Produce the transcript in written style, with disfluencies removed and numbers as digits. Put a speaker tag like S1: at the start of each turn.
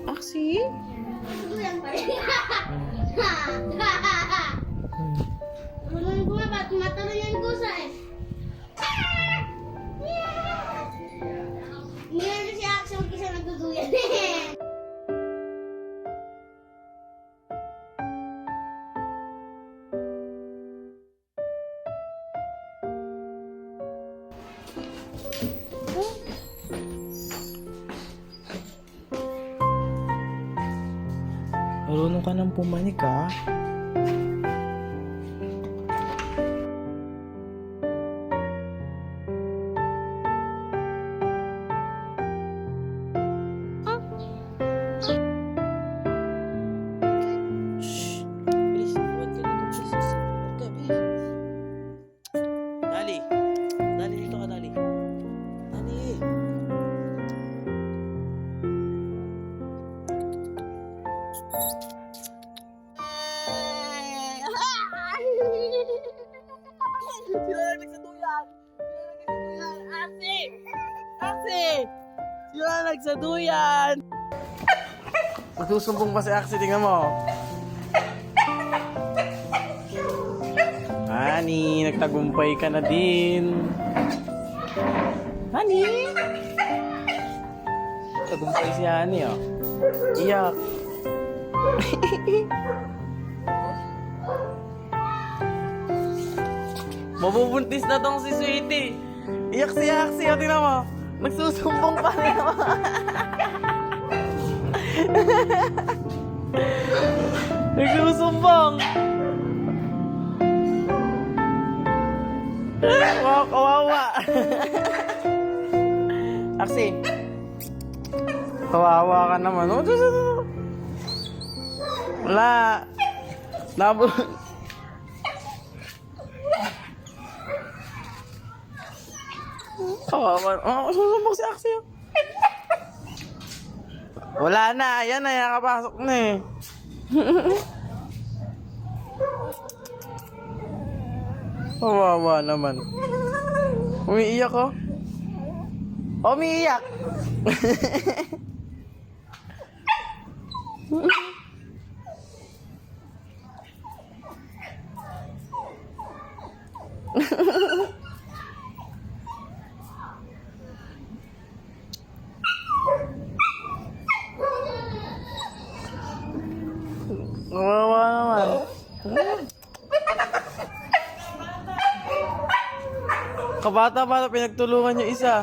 S1: Aksi?
S2: Tuluyan pa rin. Tuluyan ko nga, ba't matuluyan ko sa eh? Hindi na si Axel kasi nagduduyan eh.
S1: Marunong ka nang pumanik, ha? Shh! Bilis, buwan ka dito. Bilis, buwan ka, bilis. Dali. Dali, dito ka, dali. Dali.
S3: Sila nagsaduyan! Aksi! Aksi! Sila nagsaduyan!
S1: Magsusumbong pa si Aksi, tingnan mo. Honey, nagtagumpay ka na din. Honey! Tagumpay si Honey, oh. Iyak. Mabubuntis na tong si Sweetie. Iyak si Aksi, oh, tingnan mo. Nagsusumbong pa rin naman. Nagsusumbong. Wow, kawawa. Aksi. Kawawa ka naman. Oh, wala. Nabo. Kawawa. Oh, susumbong si Aksi. Oh. Wala na. Ayan na. Nakapasok na eh. Kawawa naman. Umiiyak oh. Umiiyak. Kawawa naman. Kabata-bata, pinagtulungan niya isa.